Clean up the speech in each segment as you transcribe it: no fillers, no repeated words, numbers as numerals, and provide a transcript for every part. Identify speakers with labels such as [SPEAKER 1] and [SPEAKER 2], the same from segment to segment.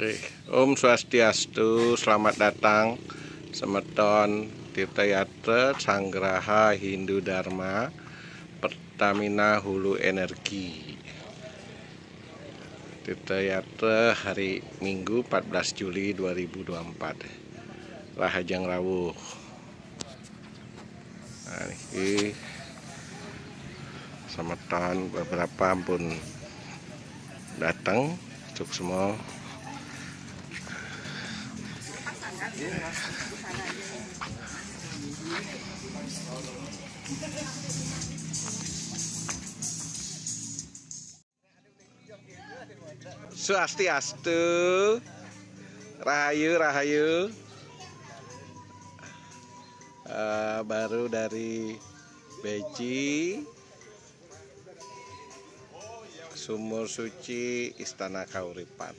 [SPEAKER 1] Oke, Om Swastiastu, selamat datang Semeton Tirtayatra Sanggraha Hindu Dharma Pertamina Hulu Energi. Tirtayatra hari Minggu 14 Juli 2024. Rahajang Rawuh. Nah, ini Semeton beberapa pun datang, cuk semua. Swastiastu, rahayu. Baru dari Beji, Sumur Suci Istana Kauripan.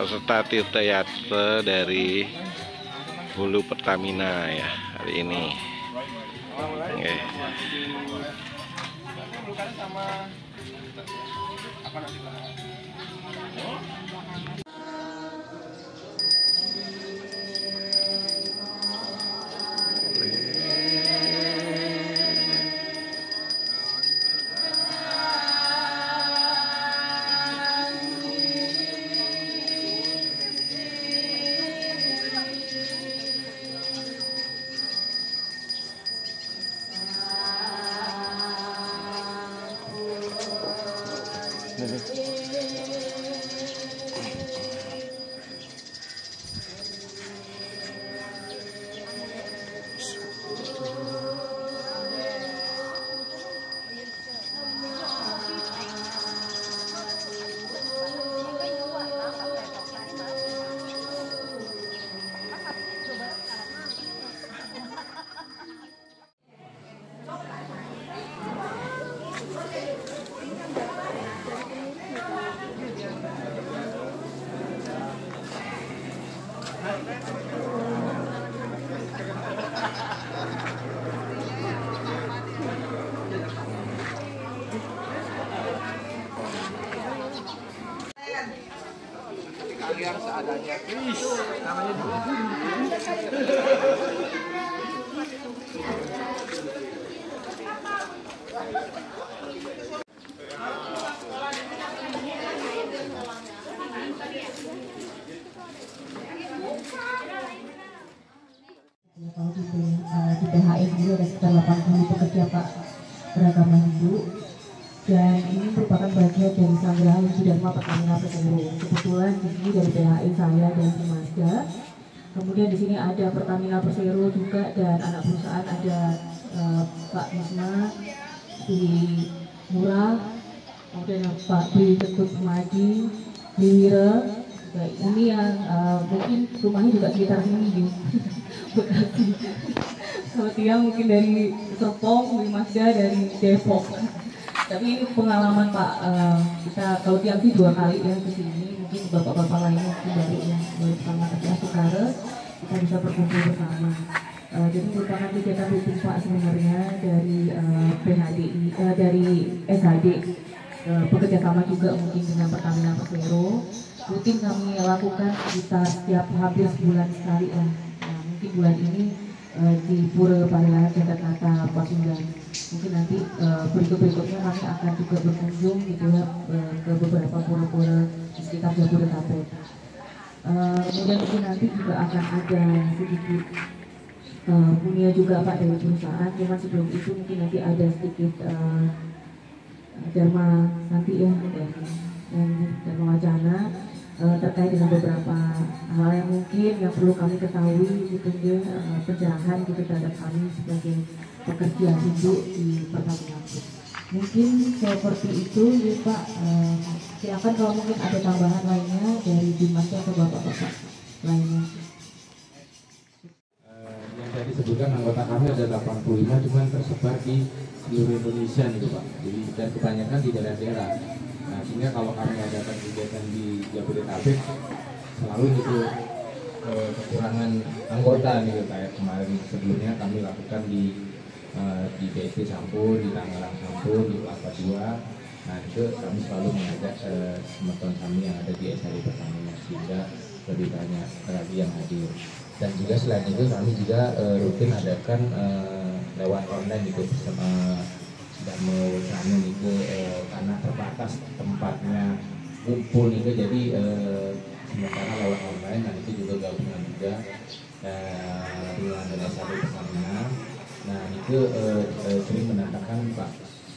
[SPEAKER 1] Peserta Tirtayatra dari Hulu Pertamina ya hari ini.
[SPEAKER 2] Kalian seadanya, namanya juga.
[SPEAKER 3] Kalau di PHI sendiri ada sekitar 80 pekerja Pak beragama Hindu, dan ini merupakan bagian dari Sanggraha Hindu Dharma Pertamina Persero. Kebetulan di sini dari PHI saya dan tim Mazda. Kemudian di sini ada Pertamina Persero juga, dan anak perusahaan ada Pak Misna di Murah, kemudian Pak Dwi Ketut Semadi, Liwira. Ini yang mungkin rumahnya juga sekitar sini gitu. Bekasi. Kalau Tiang mungkin dari Serpong, dari Mazda dari Depok. Tapi ini pengalaman Pak, kita kalau Tiang sih 2 kali ya ke sini, mungkin bapak-bapak lainnya mungkin dari yang baru pertama ke Sukara, kita bisa berkumpul bersama. Jadi merupakan kegiatan rutin Pak sebenarnya dari PHDI, dari SHD, bekerja sama juga mungkin dengan Pertamina Persero. Rutin kami lakukan sekitar hampir sebulan sekali lah. Nah, mungkin bulan ini di Pura Parilahan Jakarta Pasundan. Mungkin nanti berikutnya kami akan juga berkunjung gitu ya ke beberapa pura-pura di sekitar Jabodetabek. Kemudian mungkin nanti juga akan ada sedikit punya juga Pak dari perusahaan. Cuma sebelum itu mungkin nanti ada sedikit Dharma nanti ya, dan Dharma Wacana terkait dengan beberapa hal yang mungkin yang perlu kami ketahui gitu ya, pencerahan gitu terhadap kami sebagai pekerja Hindu di Pertamina. Mungkin seperti itu ya Pak. Silakan kalau mungkin ada tambahan lainnya dari Dimas atau bapak-bapak lainnya.
[SPEAKER 4] Yang tadi disebutkan anggota kami ada 85, cuman tersebar di seluruh Indonesia nih Pak. Jadi dan kebanyakan di daerah-daerah. Nah, sehingga kalau kami adakan kegiatan di Jabodetabek selalu itu kekurangan anggota nih, kayak kemarin sebelumnya kami lakukan di di BSD Sampur, di Tangerang Sampur, di Kelapa II. Nah itu kami selalu mengajak teman-teman kami yang ada di SHD Pertamina sehingga lebih banyak lagi yang hadir. Dan juga selain itu kami juga rutin adakan lewat online itu bersama dan mau kami itu karena terbatas tempatnya kumpul itu, jadi sementara lewat online. Dan itu juga gabungan juga dengan SHD Pertamina. Nah itu sering menandakan Pak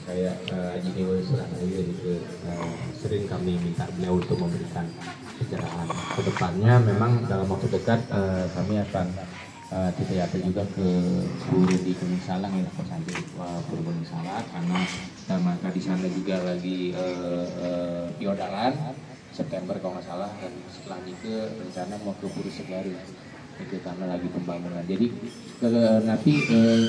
[SPEAKER 4] kayak Haji Dewa Surabaya gitu, sering kami minta beliau untuk memberikan pencerahan. Kedepannya memang dalam waktu dekat kami akan TTAP juga ke guru di Gunung Salak ya, Pak Santi, guru Gunung Salak, karena maka di sana juga lagi Piodalan September kalau nggak salah, dan setelah itu rencana mau ke Puri Segaru itu karena lagi pembangunan. Jadi nanti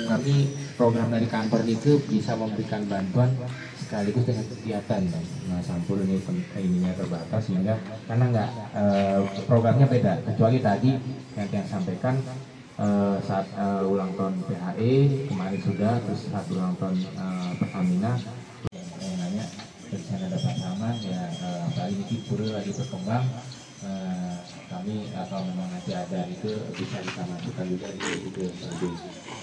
[SPEAKER 4] kami program dari kantor itu bisa memberikan bantuan sekaligus dengan kegiatan. Nah Sampur ini ininya terbatas sehingga karena nggak programnya beda, kecuali tadi yang sampaikan saat ulang tahun PHE kemarin sudah, terus saat ulang tahun Pertamina nanya dari sana ada pasangan ya, kali ini Pura lagi berkembang. Kami kalau memang nanti ada itu bisa kita masukkan juga di itu.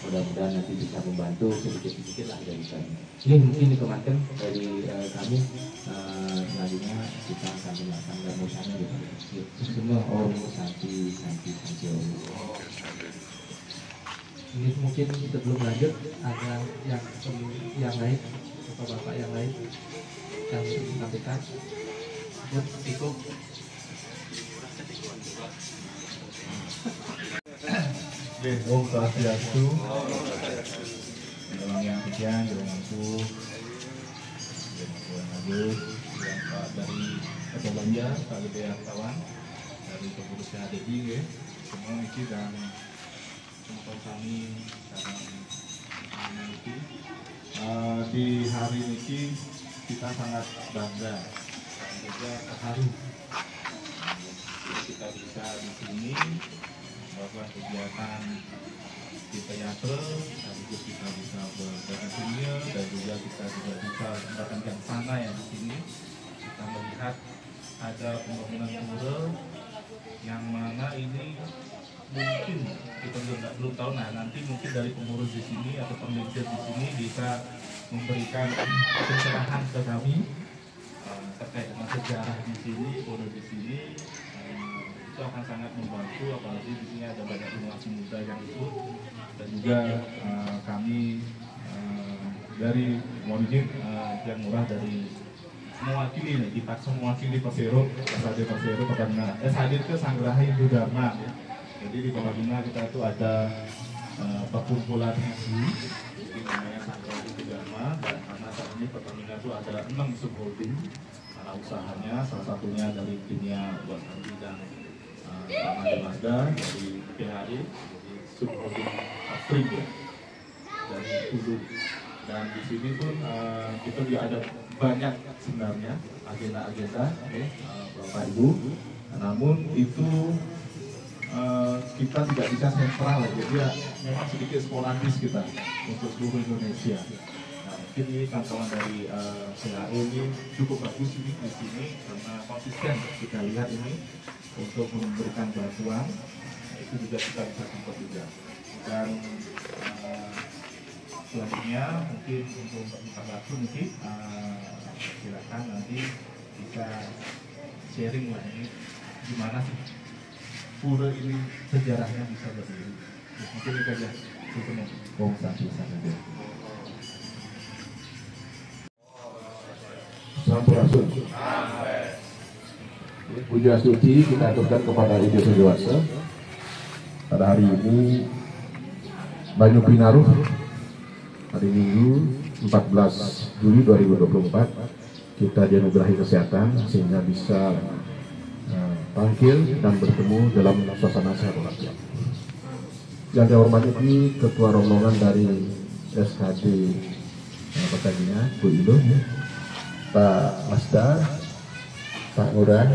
[SPEAKER 4] Mudah-mudahan nanti bisa membantu sedikit-sedikit lah dari kami. Ini mungkin dikembangkan dari kami. Selanjutnya kita akan melakukan remusanya gitu. Semua santi.
[SPEAKER 2] Ini mungkin sebelum lanjut ada yang lain atau bapak yang lain yang disampaikan. Cukup.
[SPEAKER 5] Om Swastiastu. Dalam yang sekian, dalam aku, yang dari Ketua Banjar, Pak Gede Hartawan, dari pengurus HDI, semua ini dan teman kami karena itu di hari ini kita sangat bangga dan juga terharu kita bisa di sini melakukan kegiatan di teater, sekaligus kita bisa berdagang dan juga kita bisa mendapatkan sana yang di sini kita melihat ada pembangunan mural yang mana ini mungkin kita belum tahu. Nah nanti mungkin dari pengurus di sini atau pemikir di sini bisa memberikan pencerahan ke kami terkait dengan sejarah di sini, mural di sini. Itu akan sangat membantu, apalagi di sini ada banyak generasi muda yang ikut. Dan juga kami dari mohon izin yang murah dari mewakili nih, kita mewakili Persero, SHD Persero Pertamina. SHD itu Sanggraha Hindu Dharma. Jadi di Pertamina kita itu ada perkumpulan Hindu, jadi namanya Sanggraha Hindu Dharma. Dan karena saat ini Pertamina itu ada 6 subholding karena usahanya, salah satunya dari dunia buat nanti dan Pak Mazda dari PHI, jadi subholding upstream ya, dari hulu. Dan di sini pun kita juga ada banyak sebenarnya agenda-agenda, Bapak Ibu. Namun itu kita tidak bisa sentral, jadi ya memang sedikit sporadis kita untuk seluruh Indonesia. Nah, mungkin ini kawan dari PHI ini cukup bagus ini di sini karena konsisten kita lihat ini untuk memberikan bantuan. Itu juga kita bisa support juga. Dan selanjutnya mungkin untuk Pak Batu mungkin silakan nanti bisa sharing lah ini gimana sih pura ini sejarahnya bisa berdiri. Mungkin itu aja. Om Swastiastu.
[SPEAKER 6] Sampurasun. Pujiastuti kita aturkan kepada Ide Sejawasa. Pada hari ini Banyu Pinaruh, hari Minggu 14 Juli 2024 kita dianugerahi kesehatan sehingga bisa tampil dan bertemu dalam suasana sehat walafiat. Yang saya hormati Ketua Rombongan dari SHD Pertamina, Bu Ido, Pak Mazda, Pak Ngurah,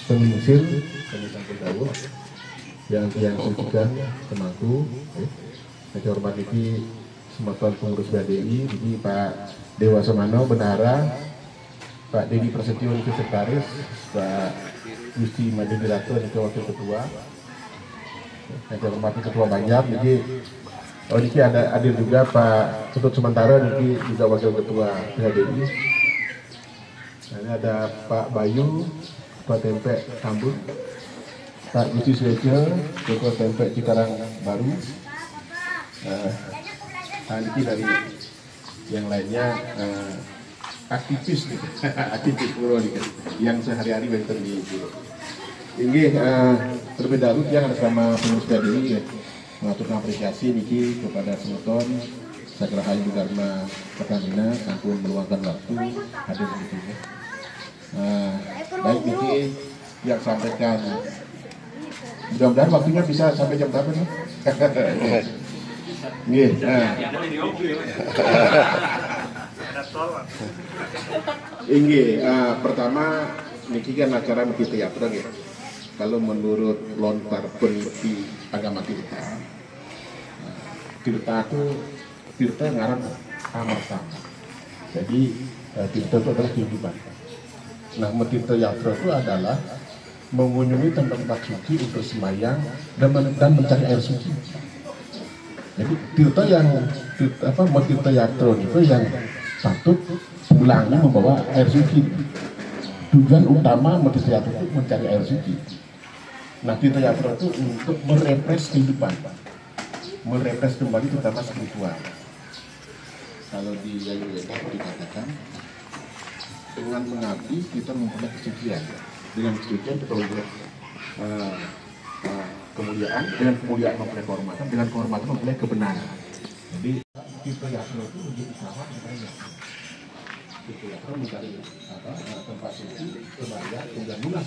[SPEAKER 6] Pengingsir, kami sampaikan dahulu, yang sucikan temanku, saya hormati semeton pengurus BDI, jadi Pak Dewa Semano Bendahara, Pak Dedi Prasetyo itu sekretaris, Pak Gusti Madinirato itu wakil ketua, yang saya hormati ketua Banjar, jadi ini ada hadir juga Pak Ketut sementara, ini juga wakil ketua BDI. Nah, ini ada Pak Bayu, Ketua Tempe Tambun, Pak Gusti Sueco, Ketua Tempe Cikarang Baru. Ini dari yang lainnya aktivis gitu. Aktivis Purwodadi yang sehari-hari benten di Puro. Ini terlebih dahulu yang ada sama pengurus BDI ya, mengaturkan apresiasi niki kepada Semeton Sagrahayu Dharma Pertamina ampun meluangkan waktu hadir di sini. Baik niki yang sampaikan. Mudah-mudahan waktunya bisa sampai jam berapa nih? Nggih. Inggih, pertama niki kan acara niki teater ya. Kalau menurut lontar peneliti agama Tirta, Tirta itu Tirta ngaran amarta. Jadi Tirta itu adalah kehidupan. Nah, Tirta Yatra itu adalah mengunjungi tempat-tempat suci untuk sembahyang dan mencari air suci. Jadi Tirta Tirta Yatra itu yang patut pulangnya membawa air suci. Tujuan utama Tirta Yatra itu mencari air suci. Nah, Tirta Yatra itu untuk merepres kehidupan, merepres kembali terutama spiritual. Kalau di Yayu dikatakan dengan mengabdi kita mempunyai kesucian. Dengan kesucian kita mempunyai kemuliaan, dengan kemuliaan mempunyai kehormatan, dengan kehormatan mempunyai kebenaran. Jadi Tirta Yatra itu menjadi kawan kita. Tirta Yatra mencari tempat suci, sembahyang, kemudian lunas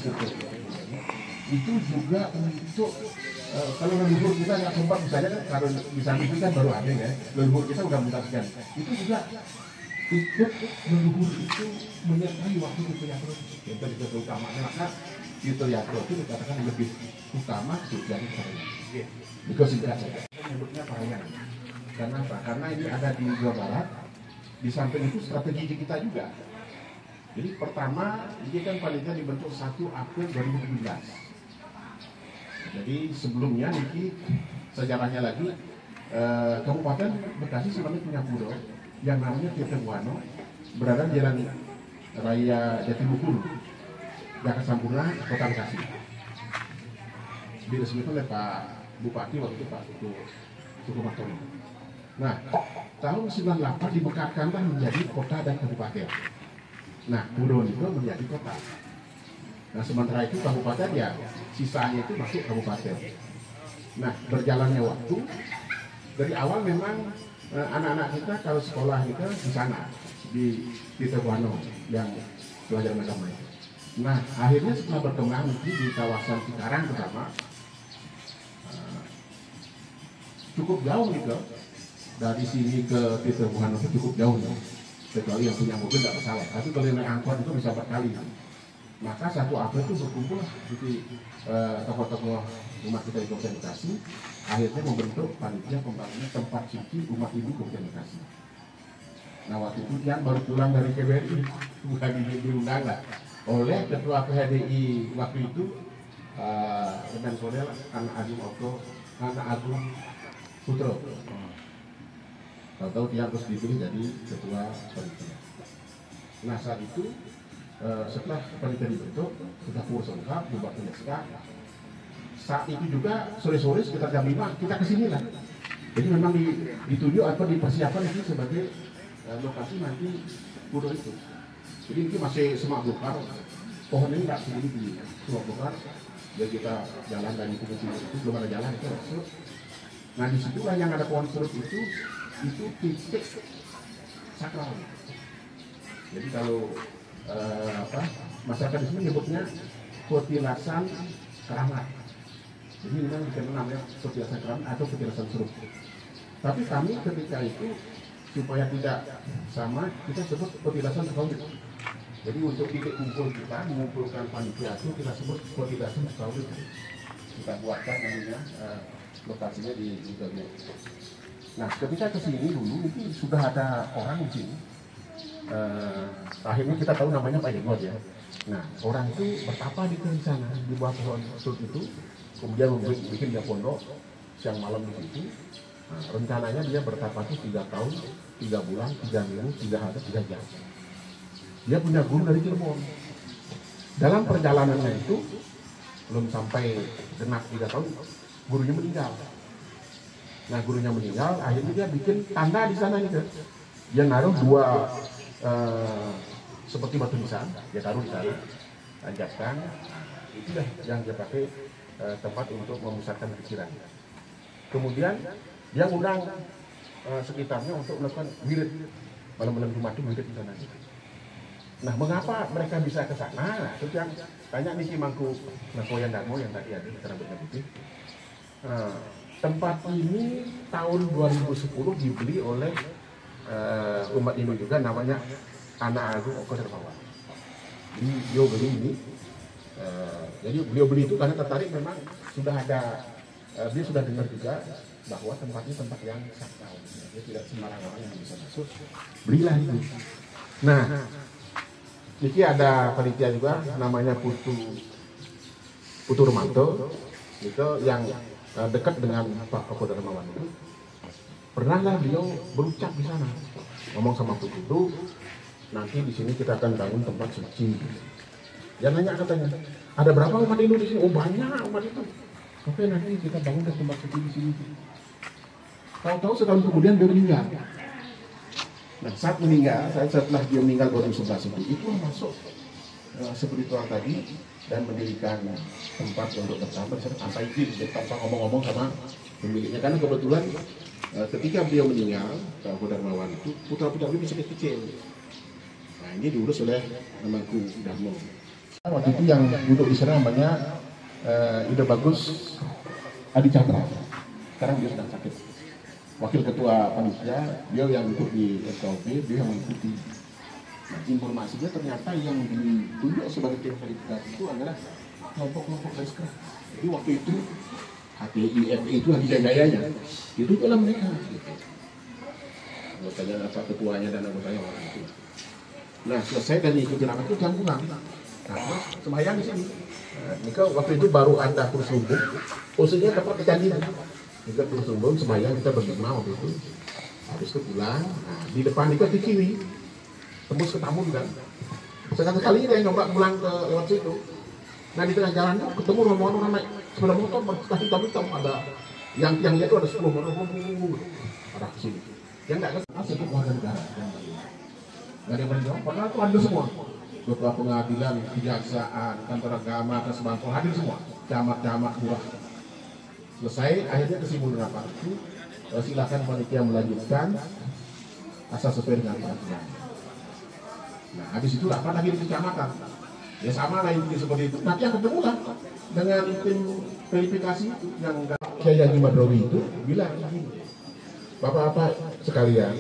[SPEAKER 6] itu juga untuk kalau leluhur kita nggak sempat misalnya kan kalau bisa kan baru ada ya, leluhur kita udah mutaskan. Itu juga ikut leluhur itu menyertai waktu Tirta Yatra. Yang tadi kita utamanya maka Tirta Yatra itu dikatakan lebih utama kesucian perayaan. Itu singkat saja. Menyebutnya perayaan. Karena apa? Karena ini ada di Jawa Barat. Di samping itu strategi kita juga. Jadi pertama ini kan panitia dibentuk 1 April 2017. Jadi sebelumnya niki sejarahnya lagi Kabupaten Bekasi sebenarnya punya pura yang namanya Tirta Buana, berada di Jalan Raya Jatiluhur, Jakarta Sampurna, Kota Bekasi. Diresmikan oleh Pak Bupati waktu itu Pak Tuku Martono. Nah, tahun 98 dibekarkanlah menjadi kota dan kabupaten. Nah, Puro itu menjadi kota. Nah, sementara itu kabupaten ya sisanya itu masuk kabupaten. Nah, berjalannya waktu dari awal memang anak-anak kita kalau sekolah kita di sana di Tirta Buana yang belajar agama itu. Nah, akhirnya setelah berkembang di kawasan Cikarang terutama cukup jauh gitu. Dari sini ke Tirta Buana itu cukup jauh nih. Kecuali yang punya mobil nggak masalah. Tapi kalau naik angkot itu bisa berkali. Maka 1 April itu berkumpul di tokoh-tokoh umat kita di Kabupaten Bekasi, akhirnya membentuk panitia pembangunan tempat suci umat ibu Kabupaten Bekasi. Nah, waktu itu yang baru pulang dari KBRI, bukan diundang lah oleh ketua PHDI waktu itu, Remen Kodel, anak Agung Putro. Tahu-tahu dia harus dipilih jadi ketua panitia. Nah, saat itu setelah panitia dibentuk, sudah kursus lengkap, buat penyesuaian. Saat itu juga sore-sore sekitar jam 5 kita kesini lah. Jadi memang ditunjuk atau dipersiapkan itu sebagai lokasi nanti pura itu. Jadi ini masih semak belukar, pohon ini nggak segini tinggi, semak belukar. Jadi kita jalan dari itu ke sini, itu belum ada jalan itu masuk. Nah, disitulah yang ada pohon serut itu titik sakral. Jadi kalau masyarakat di sini menyebutnya petilasan keramat. Jadi memang dikenal namanya petilasan keramat atau petilasan serut. Tapi kami ketika itu supaya tidak sama, kita sebut petilasan sekaulit. Jadi untuk titik kumpul kita mengumpulkan panitia itu kita sebut petilasan sekaulit. Kita buatkan namanya lokasinya di Google. Nah, ketika ke sini dulu itu sudah ada orang di sini. Akhirnya kita tahu namanya Pak Jengot ya. Nah, orang itu bertapa di sana di bawah pohon sut itu, kemudian bikin dia pondok siang malam di situ. Nah, rencananya dia bertapa itu 3 tahun, 3 bulan, 3 minggu, 3 hari, 3 jam. Dia punya guru dari Cirebon. Dalam perjalanannya itu belum sampai genap 3 tahun, gurunya meninggal. Nah, gurunya meninggal, akhirnya dia bikin tanda di sana gitu. Dia naruh 2 seperti batu nisan, dia taruh di sana, tanjakan. Itulah yang dia pakai tempat untuk memusatkan pikiran. Kemudian dia undang sekitarnya untuk melakukan wirid, malam-malam Jumat itu wirid di sana. Nah, mengapa mereka bisa ke sana? Nah, itu yang tanya Niki Mangku Nakoyan Darmo yang tadi ada di rambutnya putih. Tempat ini tahun 2010 dibeli oleh umat Hindu juga, namanya Anak Agung Oko Darmawan. Jadi beliau beli ini. Jadi beliau beli itu karena tertarik, memang sudah ada, dia sudah dengar juga bahwa tempat ini tempat yang sakral. Dia tidak sembarang orang yang bisa masuk. Belilah itu. Nah, ini ada panitia juga namanya Putu Romanto, itu yang dekat dengan Pak Oko Darmawan itu. Pernahlah beliau berucap di sana, ngomong sama Putu, nanti di sini kita akan bangun tempat suci. Dia nanya katanya, ada berapa umat Hindu di sini? Oh, banyak umat itu. Oke, nanti kita bangun tempat suci di sini. Tahu-tahu setahun kemudian dia meninggal. Nah, saat meninggal, setelah dia meninggal 2011 itu masuk spiritual tadi dan mendirikan tempat untuk bertambah tanpa izin, tanpa ngomong-ngomong sama pemiliknya. Karena kebetulan ketika beliau meninggal, Pak Oko Darmawan itu putra-putra beliau masih kecil. Nah, ini diurus oleh Mangku Darmo. Waktu itu yang duduk di sana namanya Ide Bagus Adi Chandra. Sekarang dia sedang sakit. Wakil ketua panitia, dia yang duduk di SKOP, dia yang mengikuti. Nah, informasinya ternyata yang ditunjuk sebagai tim verifikasi itu adalah kelompok-kelompok garis keras. Jadi waktu itu HTI, FI itu lagi jaya-jayanya. Itu adalah mereka. Gitu. Anggotanya apa, ketuanya dan anggotanya orang itu. Nah, selesai dari ikuti nama itu jangan pulang. Nah, sembahyang di sini. Nah, ini waktu itu baru ada kursus lumbung, posisinya tepat di candi. Kita kursus lumbung, sembahyang kita berlima waktu itu. Habis itu pulang. Nah, di depan itu di kiri, tembus ke Tamun kan. Sekali dia nyoba pulang ke lewat situ. Nah, di tengah jalan tuh ketemu orang-orang naik sepeda motor, hitam-hitam ada yang itu ada 10 motor arah sini. Yang nggak kenal sebut warga negara. Nggak ada yang menjawab, padahal itu hadir semua. Ketua pengadilan, kejaksaan, kantor agama, kesebangkol hadir semua. Camat-camat, lurah. Selesai, akhirnya kesimpulan rapat itu, silakan panitia melanjutkan asal sesuai dengan peraturan. Nah, habis itu rapat lagi di kecamatan. Ya sama lah intinya seperti itu. Nanti yang ketemu lah dengan tim verifikasi yang Kiai Haji Madrowi itu bilang begini, Bapak-bapak sekalian,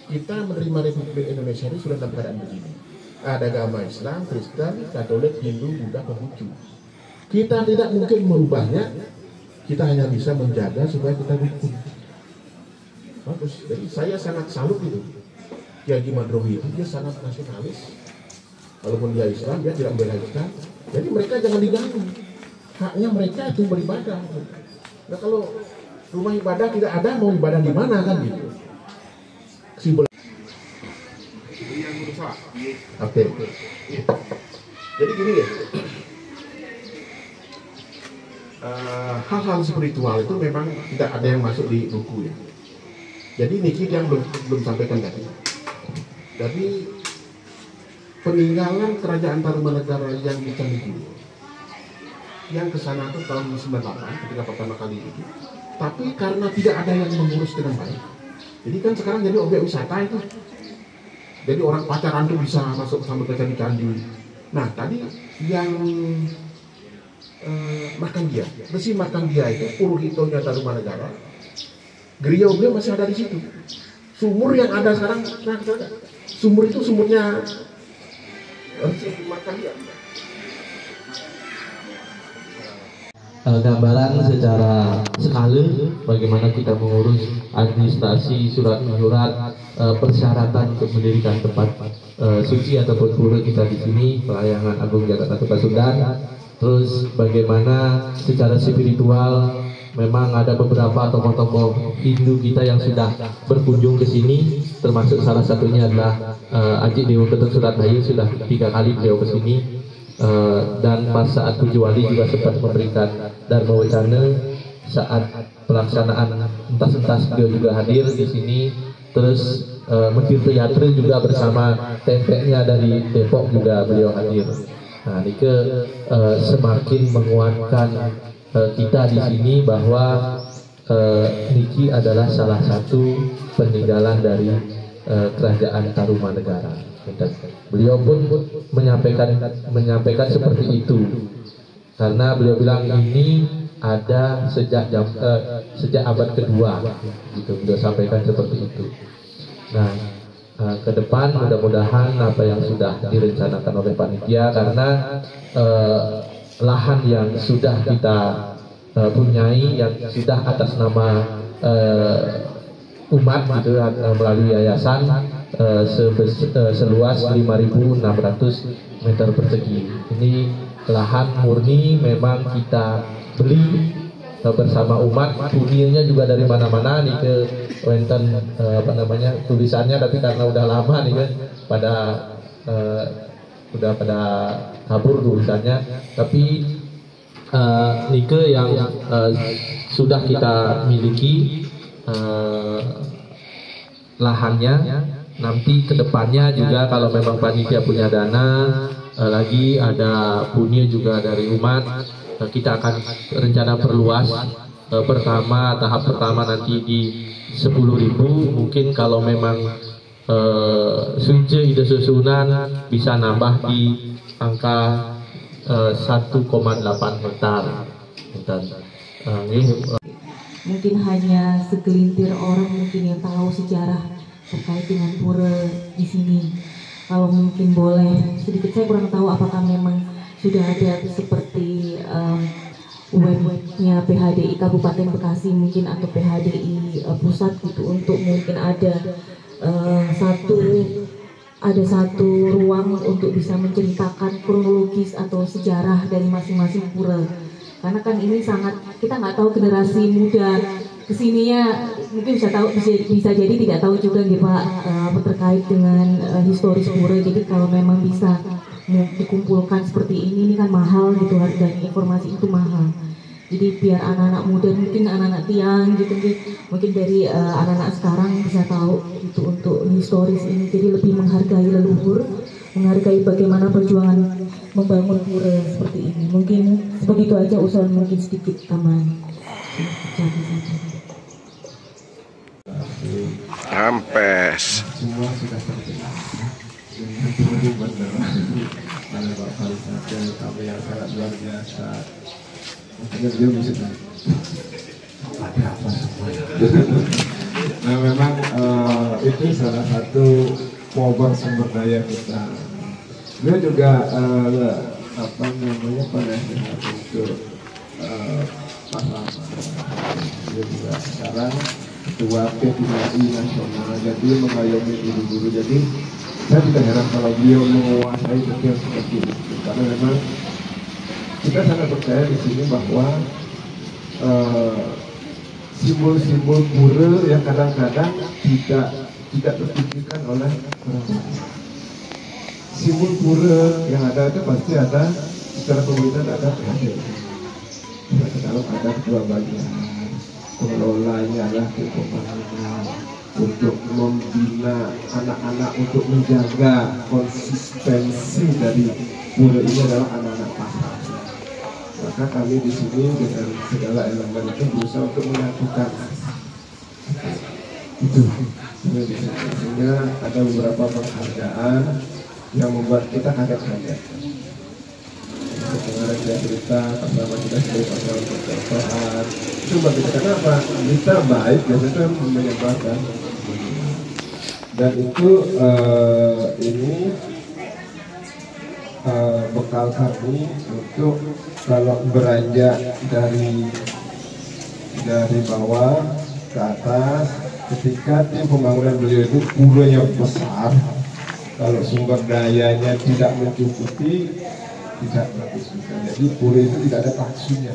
[SPEAKER 6] kita menerima Republik Indonesia ini sudah dalam keadaan begini. Ada agama Islam, Kristen, Katolik, Hindu, Buddha, Konghucu. Kita tidak mungkin merubahnya. Kita hanya bisa menjaga supaya kita rukun. Bagus. Jadi saya sangat salut itu. Kiai Haji Madrowi itu dia sangat nasionalis. Walaupun dia Islam, dia tidak membela Islam. Jadi mereka jangan diganggu. Haknya mereka itu beribadah. Nah, kalau rumah ibadah tidak ada, mau ibadah di mana kan gitu. Simbol. Oke. Jadi gini ya. Hal-hal spiritual itu memang tidak ada yang masuk di buku ya. Jadi Niki yang belum sampaikan tadi. Jadi peninggalan kerajaan Tarumanegara yang di Candipuro yang kesana itu tahun 98 ketika pertama kali itu. Tapi karena tidak ada yang mengurus dengan baik, jadi kan sekarang jadi objek wisata itu. Jadi orang pacaran tuh bisa masuk sampai ke candi-candi. Nah tadi yang Makanggia, Resi Makanggia itu Puruhitonya Tarumanegara, gereja beliau masih ada di situ. Sumur yang ada sekarang, sumur itu sumurnya Resi Makanggia.
[SPEAKER 2] gambaran secara skala bagaimana kita mengurus administrasi surat-menyurat persyaratan untuk mendirikan tempat suci ataupun pura kita di sini, Pelayangan Agung Jakarta Pasundan. Terus bagaimana secara spiritual memang ada beberapa tokoh-tokoh Hindu kita yang sudah berkunjung ke sini, termasuk salah satunya adalah Aji Dewa Ketut Suratbayu, sudah 3 kali beliau ke sini. Dan pas saat Puji Wali juga sempat memberikan Dharma Wacana saat pelaksanaan entas-entas, beliau juga hadir di sini. Terus Menteri Teatri juga bersama TMP-nya dari Depok juga beliau hadir. Nah, ini semakin menguatkan kita di sini bahwa Niki adalah salah satu peninggalan dari Kerajaan Tarumanegara. Beliau pun menyampaikan seperti itu, karena beliau bilang ini ada sejak abad kedua, gitu. Beliau sampaikan seperti itu. Nah, ke depan mudah-mudahan apa yang sudah direncanakan oleh panitia, karena lahan yang sudah kita punyai, yang sudah atas nama umat gitu, melalui yayasan, seluas 5.600 meter persegi. Ini lahan murni memang kita beli bersama umat. Punirnya juga dari mana-mana nih ke Wenten tulisannya, tapi karena udah lama nih kan udah pada kabur tulisannya. Tapi nike yang sudah kita miliki lahannya, nanti kedepannya juga kalau memang panitia punya dana lagi, ada punir juga dari umat, kita akan rencana perluas. Tahap pertama nanti di 10.000, mungkin kalau memang Sunce ide susunan bisa nambah di angka 1,8 hektar.
[SPEAKER 3] Mungkin hanya segelintir orang mungkin yang tahu sejarah terkait dengan pura di sini. Kalau mungkin boleh sedikit, saya kurang tahu apakah memang sudah ada seperti webnya PHDI Kabupaten Bekasi mungkin, atau PHDI pusat gitu, untuk mungkin ada satu ruang untuk bisa menceritakan kronologis atau sejarah dari masing-masing pura. Karena kan ini sangat, kita nggak tahu generasi muda kesininya mungkin bisa jadi tidak tahu juga gitu Pak, terkait dengan historis pura. Jadi kalau memang bisa dikumpulkan seperti ini kan mahal gitu, harganya informasi itu mahal. Jadi biar anak-anak muda, mungkin anak-anak tiang gitu, mungkin dari anak-anak sekarang bisa tahu itu untuk historis ini. Jadi lebih menghargai leluhur, menghargai bagaimana perjuangan membangun pura seperti ini. Mungkin sebegitu aja usulan, mungkin sedikit tambahan.
[SPEAKER 1] Ampes.
[SPEAKER 4] Semua sudah terdengar. Ini benar. Ada Pak Falisada, kami yang sangat luar biasa. Makanya beliau bisa ada apa semuanya. Nah, memang itu salah satu power sumber daya kita. Beliau juga penasehat untuk pahlawan. Beliau juga sekarang ketua PPI nasional, jadi mengayomi guru-guru. Jadi saya tidak heran kalau beliau menguasai detail seperti itu, karena memang kita sangat percaya di sini bahwa simbol-simbol pura yang kadang-kadang tidak terpikirkan oleh orang. Simbol pura yang ada itu pasti ada secara pemerintahan, ada PHD. Kalau ada ketua bagian, pengelolanya adalah kekompakannya untuk membina anak-anak, untuk menjaga konsistensi dari pura ini adalah anak-anak pasar. Maka kami di sini dengan segala elemen itu berusaha untuk menyatukan itu. Sehingga ada beberapa penghargaan yang membuat kita kaget-kaget. Kemarin saya cerita bersama kita sebagai pasangan percobaan itu bagi kita, kenapa? Kita baik biasanya menyebarkan, dan itu ini
[SPEAKER 7] bekal kami untuk kalau beranjak dari bawah ke atas. Ketika tim pembangunan beliau itu puranya besar, kalau sumber dayanya tidak mencukupi, tidak bagus juga. Jadi pura itu tidak ada taksunya.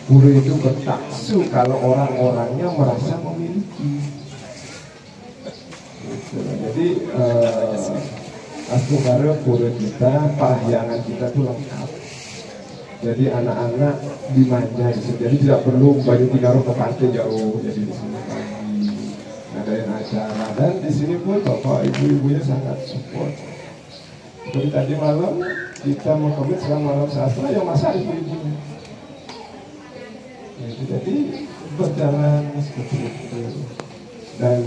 [SPEAKER 7] Pura itu bertaksu kalau orang-orangnya merasa memiliki. Jadi Astungkara pura kita, parahyangan kita itu lengkap. Jadi anak-anak dimanja di sini. Jadi tidak perlu Banyu Tinaro ke pantai jauh. Jadi di sini pagi ngadain acara, dan di sini pun bapak ibu-ibunya sangat support. Seperti tadi malam kita mau komit selama malam sastra yang masak ibu-ibunya. Jadi berjalan seperti itu. Dan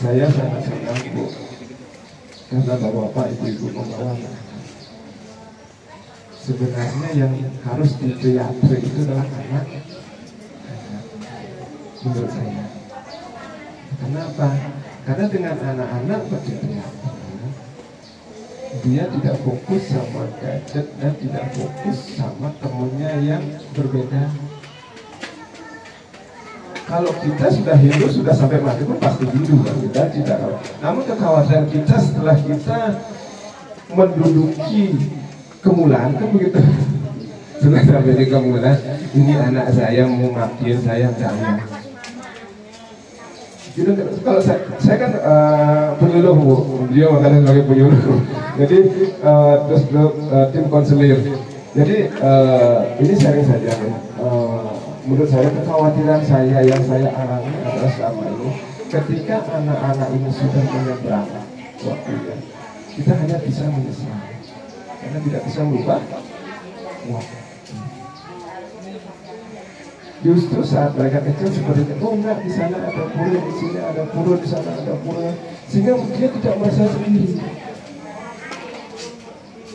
[SPEAKER 7] saya sangat senang Bu, karena bapak ibu-ibu membawa. Sebenarnya yang harus di teater itu adalah anak, menurut saya. Kenapa? Karena dengan anak-anak berteater, dia tidak fokus sama gadget dan tidak fokus sama temennya yang berbeda. Kalau kita sudah hidup, sudah sampai mati pun pasti hidup, kita tidak. Namun kekhawatiran kita setelah kita menduduki kemulan, kan begitu. Sudah sampai di kemulan, ini anak saya mau makin saya jangan. Gitu, kalau saya kan penyuluh Bu, dia makanya sebagai penyuluh. Jadi terus tim konselir. Jadi ini sharing saja. Menurut saya kekhawatiran saya yang saya alami adalah selama ini, ketika anak-anak ini sudah menyeberang waktunya, kita hanya bisa menyesal. Karena tidak bisa merubah waktu. Justru saat mereka kecil seperti itu, oh enggak, di sana ada pura, di sini ada pura, di sana ada pura, sehingga dia tidak merasa sendiri.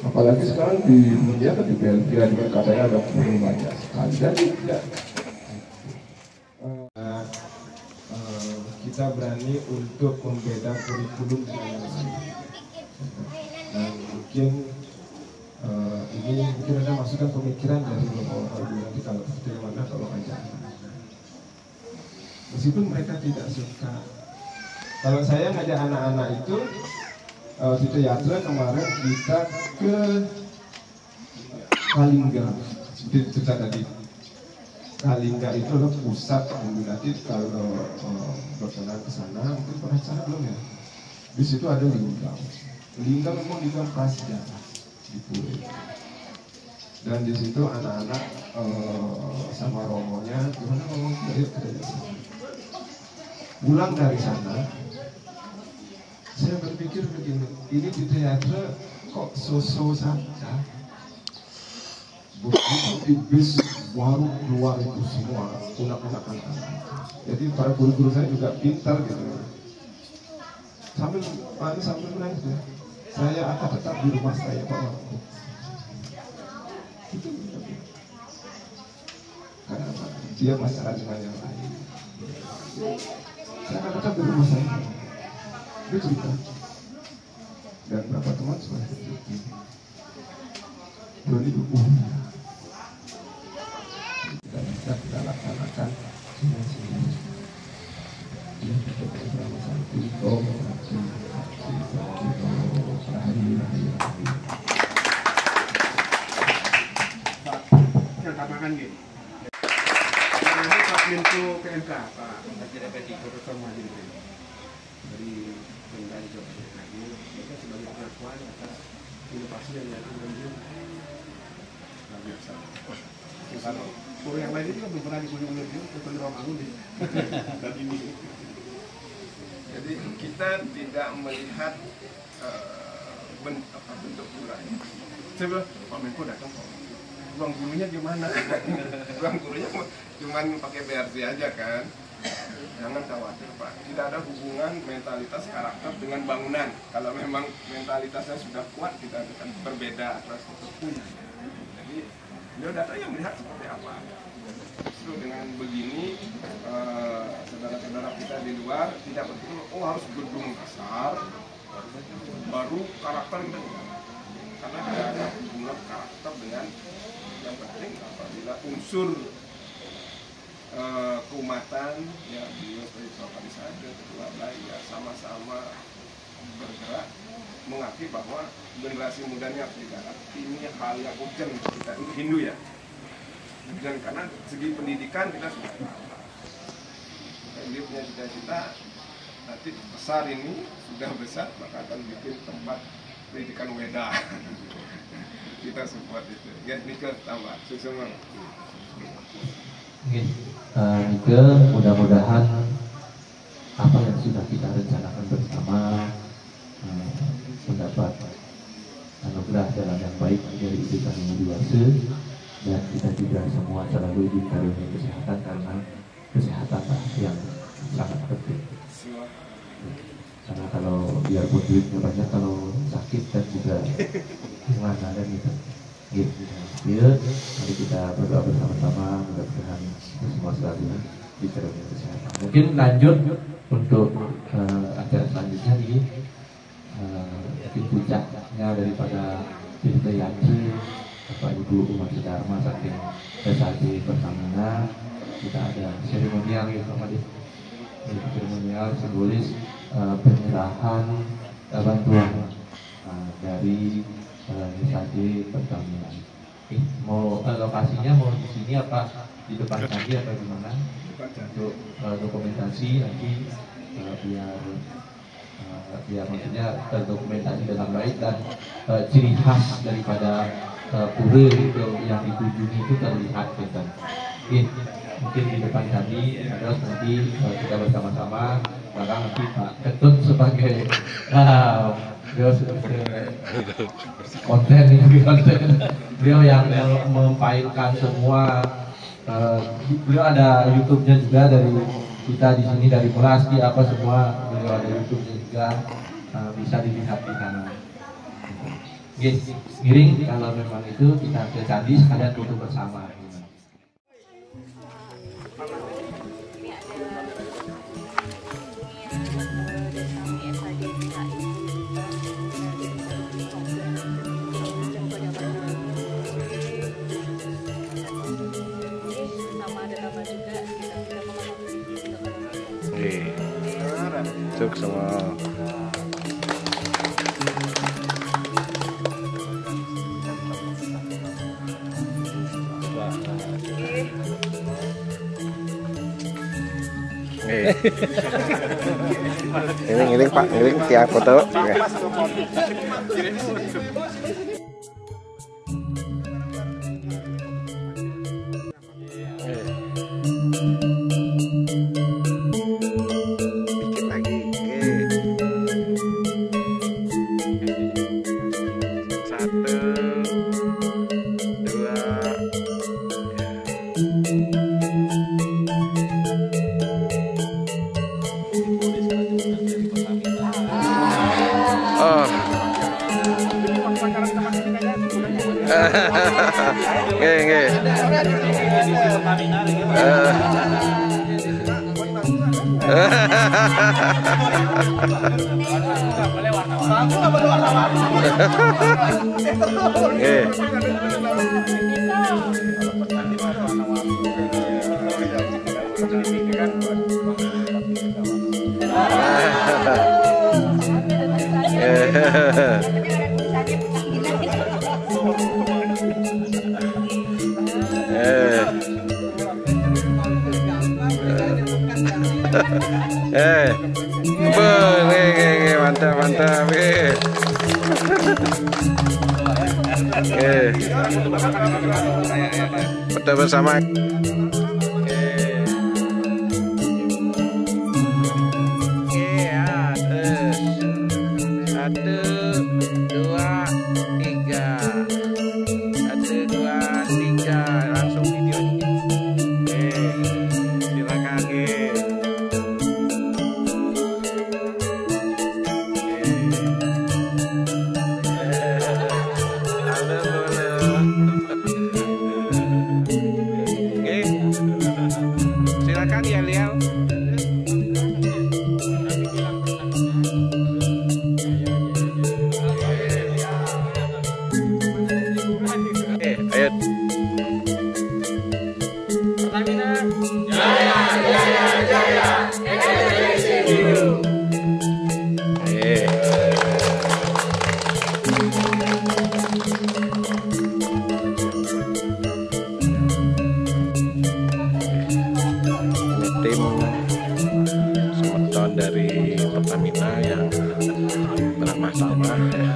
[SPEAKER 7] Apalagi sekarang di dunia atau di Belgia juga katanya ada pura banyak sekali, dan tidak. Kita berani untuk membeda kurikulum dengan yang sendiri. Dan mungkin ini mungkin ada masukan pemikiran dari beberapa orang nanti kalau bagaimana kalau ajar. Meskipun mereka tidak suka. Kalau saya ngajak anak-anak itu di teater kemarin kita ke Kalingga, seperti cerita tadi. Kalingga itu adalah pusat nanti kalau berkenan ke sana mungkin pernah sana belum ya? Di situ ada linggang. Linggang memang linggang prasejarah di Pura. Dan di situ anak-anak sama romonya gimana ngomong dari sana. Pulang dari sana, saya berpikir begini, ini di teater kok so-so saja. Begitu di bis baru keluar itu semua anak-anak. Jadi para guru-guru saya juga pintar gitu. Sambil menangis ya. Saya akan tetap di rumah saya Pak. Karena apa? Dia masalah dengan yang lain. Saya akan tetap di rumah saya. Dia cerita. Dan beberapa teman sudah seperti ini. Kita bisa kita laksanakan sendiri. Dia kita bersama sama yang tambahkan gitu. Ini Pak Menko PMK, Pak Haji Profesor Mahdi dari Kementerian Jawa kita sebagai pengakuan atas inovasi yang dilakukan beliau luar biasa. Kalau pura yang lain itu kan belum pernah dikunjungi beliau, kecuali Romangun dan ini.
[SPEAKER 1] Jadi kita tidak melihat bentuk puranya. Saya bilang, Pak Menko datang kok. Ruang gurunya gimana? Ruang gurunya cuma pakai BRC aja kan. Jangan khawatir Pak, tidak ada hubungan mentalitas karakter dengan bangunan. Kalau memang mentalitasnya sudah kuat, kita akan berbeda infrastrukturnya. Jadi beliau datang yang melihat seperti apa. Justru dengan begini, saudara-saudara kita di luar tidak betul, oh harus gedung besar, baru karakter kita karena tidak ada hubungan karakter dengan yang penting apabila unsur keumatan ya beliau sebagai Kepala Sada ketua Belaya sama-sama bergerak mengakui bahwa generasi mudanya tidak ini hal yang urgent kita ini Hindu ya dan karena segi pendidikan kita sudah tahu dia punya cita-cita nanti besar ini sudah besar maka akan bikin tempat pendidikan Weda kita support itu ya Nike tambah semua.
[SPEAKER 2] Nike mudah-mudahan apa yang sudah kita rencanakan bersama mendapat anugerah jalan yang baik dari Ibu Kami Mudiwase dan kita juga semua selalu dikaruniai kesehatan karena kesehatan yang sangat penting. Karena kalau biarpun duitnya banyak kalau sakit kan juga gimana kan gitu. Mari kita berdoa bersama-sama mudah-mudahan semua selalu dikaruniai kesehatan. Mungkin lanjut untuk acara selanjutnya ini mungkin puncaknya daripada cerita Yatri Bapak Ibu Umat Dharma saking SAD Pertamina kita ada seremonial gitu Pak Adi. Seremonial simbolis penyerahan bantuan dari SAD Pertamina. Mau lokasinya mau di sini apa di depan tadi apa gimana? Untuk dokumentasi nanti biar maksudnya terdokumentasi dengan baik dan ciri khas daripada pura itu yang dikunjungi itu terlihat gitu. Mungkin di depan tadi terus nanti kita bersama-sama sekarang nanti Pak Ketut sebagai konten beliau yang memainkan semua beliau ada YouTube-nya juga dari kita di sini dari Melasti apa semua beliau ada YouTube-nya juga bisa dilihat di sana. Miring kalau memang itu kita ke candi sekalian foto bersama.
[SPEAKER 1] Cuk sama ngiling Pak, ngiling tiap foto. Mantap. Foto bersama.
[SPEAKER 8] Pertamina. Jaya, jaya, jaya. Ekspedisi Hulu.
[SPEAKER 1] Tim semeton dari Pertamina yang beramah-tamah ya.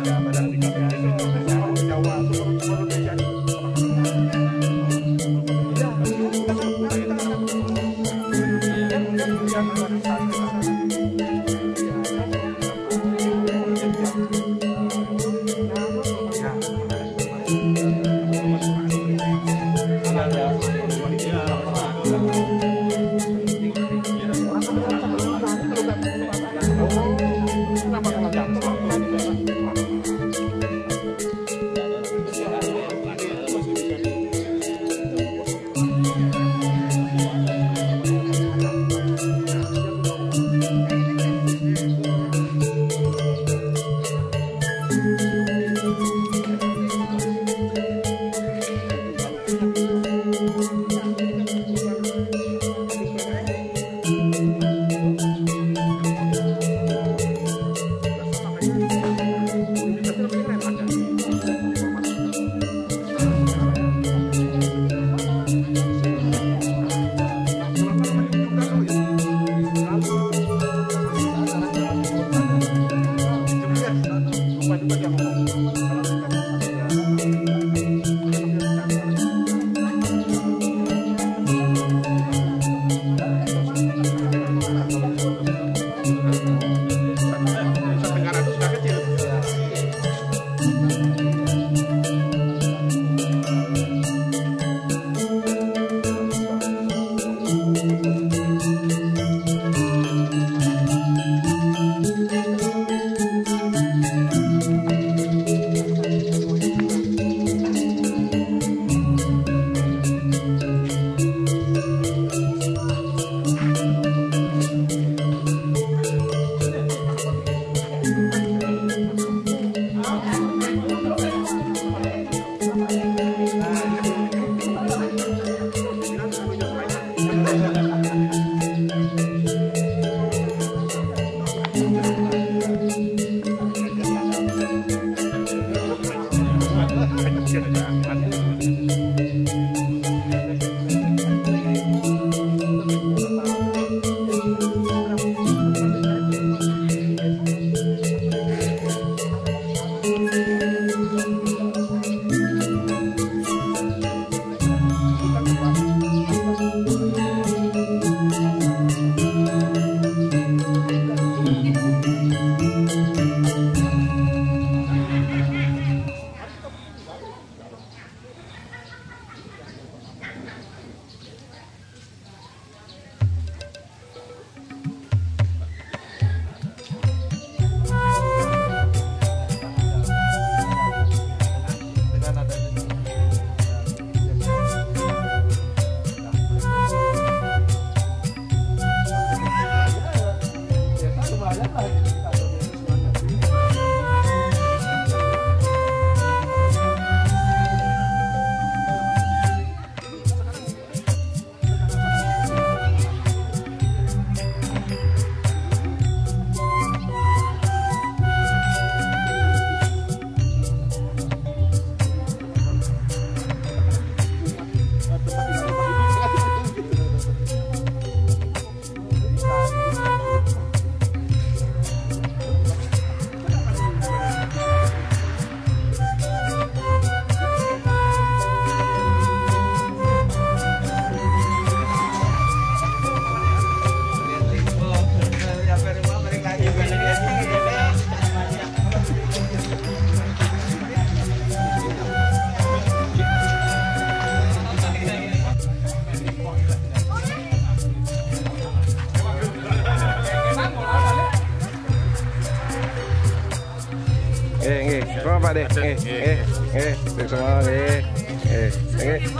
[SPEAKER 1] Semua Pak deh, semua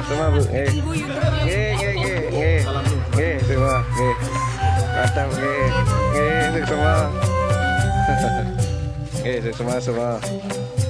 [SPEAKER 1] semua Bu, semua, mantap, semua, semua.